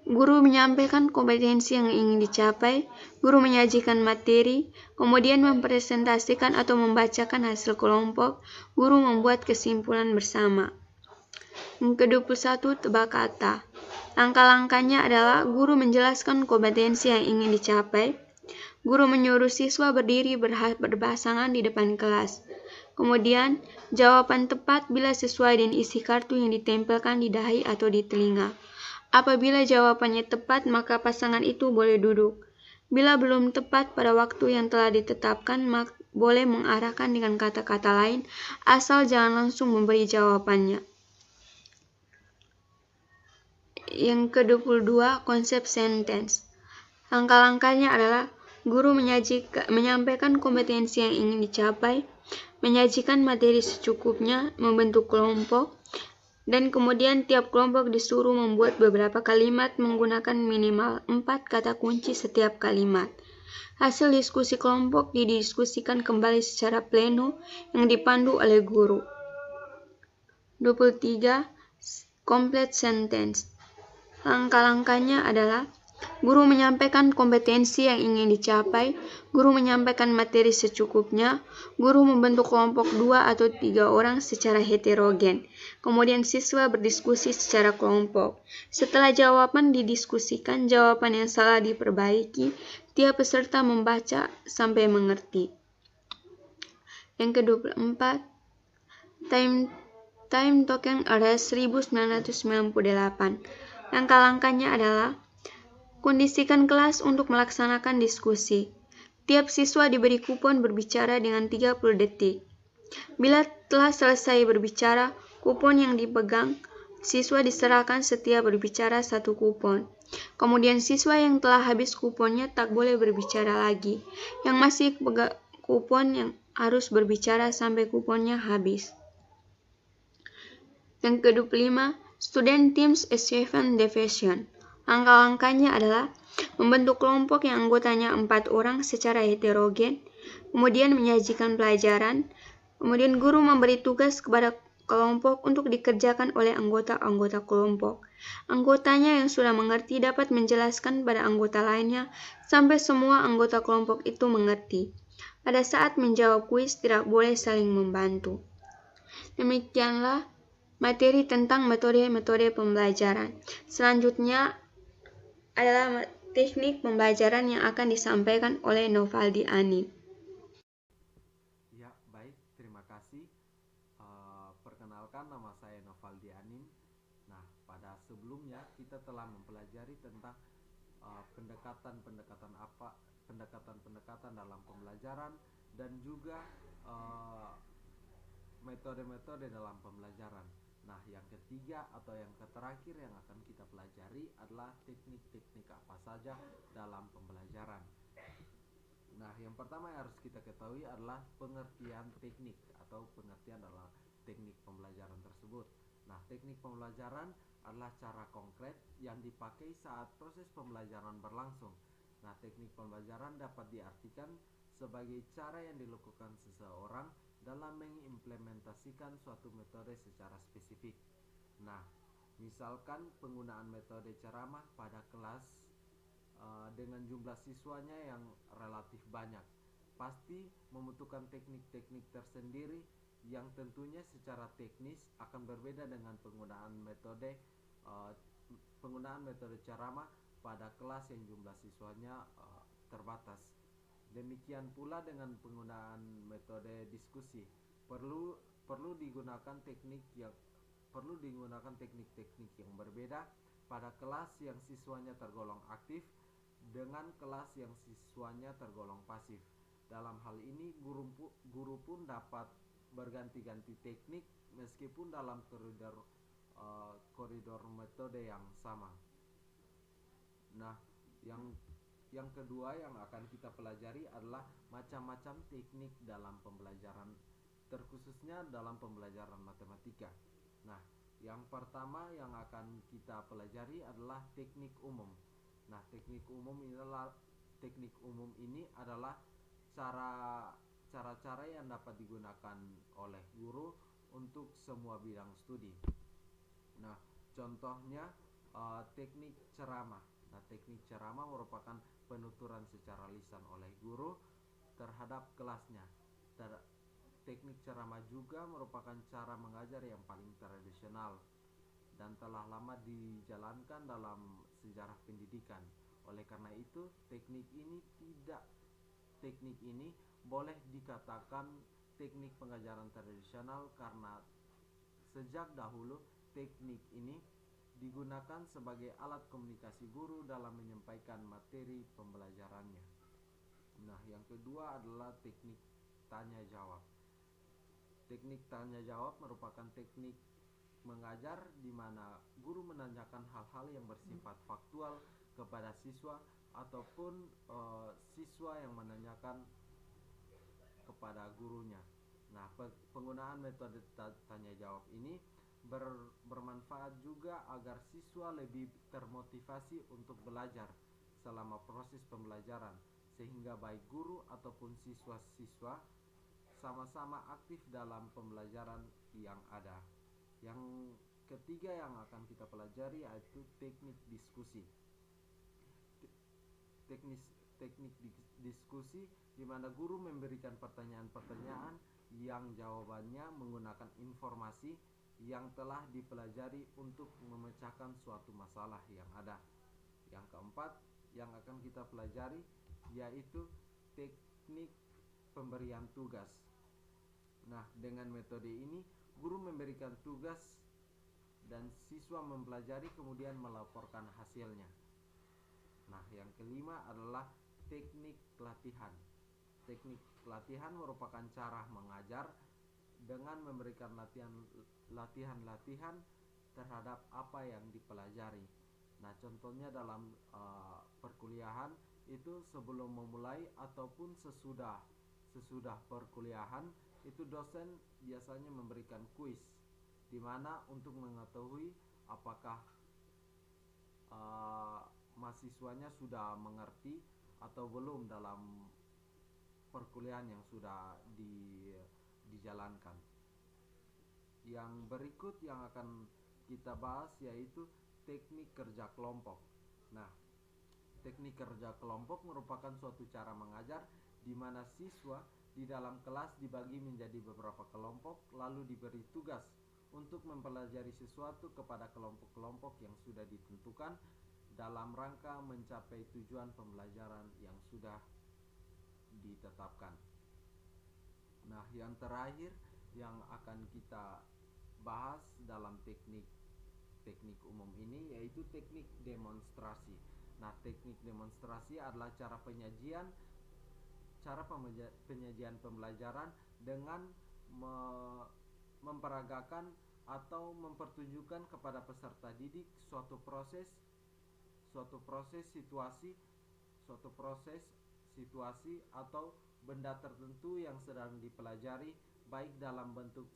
[SPEAKER 2] Guru menyampaikan kompetensi yang ingin dicapai, guru menyajikan materi, kemudian mempresentasikan atau membacakan hasil kelompok, guru membuat kesimpulan bersama. Yang ke-21, tebak kata. Langkah-langkahnya adalah guru menjelaskan kompetensi yang ingin dicapai, guru menyuruh siswa berdiri berpasangan di depan kelas. Kemudian, jawaban tepat bila sesuai dengan isi kartu yang ditempelkan di dahi atau di telinga. Apabila jawabannya tepat, maka pasangan itu boleh duduk. Bila belum tepat pada waktu yang telah ditetapkan, maka boleh mengarahkan dengan kata-kata lain, asal jangan langsung memberi jawabannya. Yang ke-22, konsep sentence. Langkah-langkahnya adalah guru menyampaikan kompetensi yang ingin dicapai, menyajikan materi secukupnya, membentuk kelompok, dan kemudian tiap kelompok disuruh membuat beberapa kalimat menggunakan minimal 4 kata kunci setiap kalimat. Hasil diskusi kelompok didiskusikan kembali secara pleno yang dipandu oleh guru. 23. Complete sentence. Langkah-langkahnya adalah guru menyampaikan kompetensi yang ingin dicapai, guru menyampaikan materi secukupnya, guru membentuk kelompok 2 atau 3 orang secara heterogen, kemudian siswa berdiskusi secara kelompok. Setelah jawaban didiskusikan, jawaban yang salah diperbaiki, tiap peserta membaca sampai mengerti. Yang ke-24, time token ada 1998. Langkah-langkahnya adalah kondisikan kelas untuk melaksanakan diskusi. Tiap siswa diberi kupon berbicara dengan 30 detik. Bila telah selesai berbicara, kupon yang dipegang, siswa diserahkan setiap berbicara 1 kupon. Kemudian siswa yang telah habis kuponnya tak boleh berbicara lagi. Yang masih pegang kupon yang harus berbicara sampai kuponnya habis. Yang ke-25, student teams achievement division. Langkah-langkahnya adalah membentuk kelompok yang anggotanya 4 orang secara heterogen, kemudian menyajikan pelajaran, kemudian guru memberi tugas kepada kelompok untuk dikerjakan oleh anggota-anggota kelompok. Anggotanya yang sudah mengerti dapat menjelaskan pada anggota lainnya sampai semua anggota kelompok itu mengerti. Pada saat menjawab kuis tidak boleh saling membantu. Demikianlah materi tentang metode-metode pembelajaran. Selanjutnya adalah teknik pembelajaran yang akan disampaikan oleh Novaldi Anin.
[SPEAKER 3] Ya, baik. Terima kasih. Perkenalkan, nama saya Novaldi Anin. Nah, pada sebelumnya kita telah mempelajari tentang pendekatan dalam pembelajaran dan juga metode-metode dalam pembelajaran. Nah, yang ketiga atau yang terakhir yang akan kita pelajari adalah teknik-teknik apa saja dalam pembelajaran. Nah, yang pertama yang harus kita ketahui adalah pengertian teknik atau pengertian dalam teknik pembelajaran tersebut. Nah, teknik pembelajaran adalah cara konkret yang dipakai saat proses pembelajaran berlangsung. Nah, teknik pembelajaran dapat diartikan sebagai cara yang dilakukan seseorang dalam mengimplementasikan suatu metode secara spesifik. Nah, misalkan penggunaan metode ceramah pada kelas dengan jumlah siswanya yang relatif banyak, pasti membutuhkan teknik-teknik tersendiri yang tentunya secara teknis akan berbeda dengan penggunaan metode ceramah pada kelas yang jumlah siswanya terbatas. Demikian pula dengan penggunaan metode diskusi, perlu digunakan teknik-teknik yang berbeda pada kelas yang siswanya tergolong aktif dengan kelas yang siswanya tergolong pasif. Dalam hal ini, guru pun dapat berganti-ganti teknik meskipun dalam koridor metode yang sama. Nah, yang kedua yang akan kita pelajari adalah macam-macam teknik dalam pembelajaran, terkhususnya dalam pembelajaran matematika. Nah, yang pertama yang akan kita pelajari adalah teknik umum. Nah, teknik umum ini adalah cara-cara yang dapat digunakan oleh guru untuk semua bidang studi. Nah, contohnya teknik ceramah. Nah, teknik ceramah merupakan penuturan secara lisan oleh guru terhadap kelasnya. Teknik ceramah juga merupakan cara mengajar yang paling tradisional dan telah lama dijalankan dalam sejarah pendidikan. Oleh karena itu, teknik ini boleh dikatakan teknik pengajaran tradisional karena sejak dahulu teknik ini digunakan sebagai alat komunikasi guru dalam menyampaikan materi pembelajarannya. Nah, yang kedua adalah teknik tanya jawab. Teknik tanya jawab merupakan teknik mengajar di mana guru menanyakan hal-hal yang bersifat faktual kepada siswa ataupun siswa yang menanyakan kepada gurunya. Nah, penggunaan metode tanya jawab ini bermanfaat juga agar siswa lebih termotivasi untuk belajar selama proses pembelajaran, sehingga baik guru ataupun siswa-siswa sama-sama aktif dalam pembelajaran yang ada. Yang ketiga yang akan kita pelajari yaitu teknik diskusi. Teknik diskusi di mana guru memberikan pertanyaan-pertanyaan yang jawabannya menggunakan informasi yang telah dipelajari untuk memecahkan suatu masalah yang ada. Yang keempat yang akan kita pelajari yaitu teknik pemberian tugas. Nah, dengan metode ini guru memberikan tugas dan siswa mempelajari kemudian melaporkan hasilnya. Nah, yang kelima adalah teknik latihan. Teknik latihan merupakan cara mengajar dengan memberikan latihan-latihan terhadap apa yang dipelajari. Nah, contohnya dalam perkuliahan itu sebelum memulai ataupun sesudah perkuliahan itu dosen biasanya memberikan kuis di mana untuk mengetahui apakah mahasiswanya sudah mengerti atau belum dalam perkuliahan yang sudah dijalankan. Yang berikut yang akan kita bahas yaitu teknik kerja kelompok. Nah, teknik kerja kelompok merupakan suatu cara mengajar di mana siswa di dalam kelas dibagi menjadi beberapa kelompok lalu diberi tugas untuk mempelajari sesuatu kepada kelompok-kelompok yang sudah ditentukan dalam rangka mencapai tujuan pembelajaran yang sudah ditetapkan. Nah, yang terakhir yang akan kita bahas dalam teknik umum ini yaitu teknik demonstrasi. Nah, teknik demonstrasi adalah cara penyajian pembelajaran dengan memperagakan atau mempertunjukkan kepada peserta didik suatu proses situasi atau benda tertentu yang sedang dipelajari, baik dalam bentuk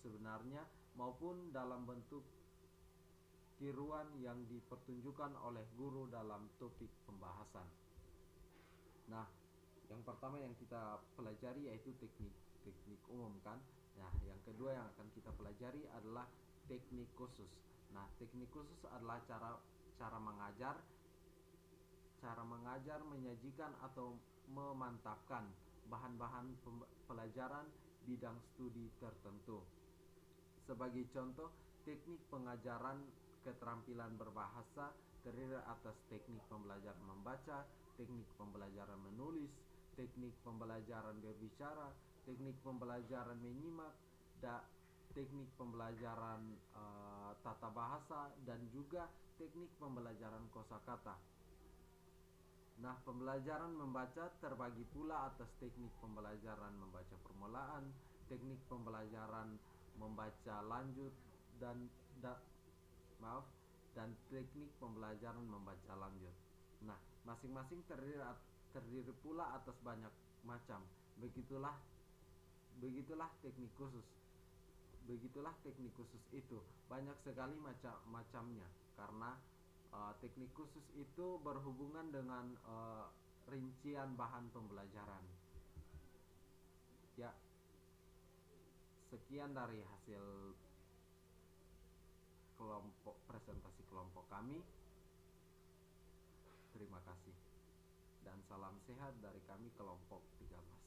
[SPEAKER 3] sebenarnya maupun dalam bentuk tiruan yang dipertunjukkan oleh guru dalam topik pembahasan. Nah, yang pertama yang kita pelajari yaitu teknik umum kan. Nah, yang kedua yang akan kita pelajari adalah teknik khusus. Nah, teknik khusus adalah cara mengajar, menyajikan atau memantapkan bahan-bahan pelajaran bidang studi tertentu. Sebagai contoh, teknik pengajaran keterampilan berbahasa terdiri atas teknik pembelajaran membaca, teknik pembelajaran menulis, teknik pembelajaran berbicara, teknik pembelajaran menyimak, teknik pembelajaran tata bahasa, dan juga teknik pembelajaran kosakata. Nah, pembelajaran membaca terbagi pula atas teknik pembelajaran membaca permulaan, teknik pembelajaran membaca lanjut, dan teknik pembelajaran membaca lanjut. Nah, masing-masing terdiri pula atas banyak macam. Begitulah teknik khusus. Itu banyak sekali macamnya karena teknik khusus itu berhubungan dengan rincian bahan pembelajaran. Ya, sekian dari hasil presentasi kelompok kami. Terima kasih dan salam sehat dari kami kelompok 13.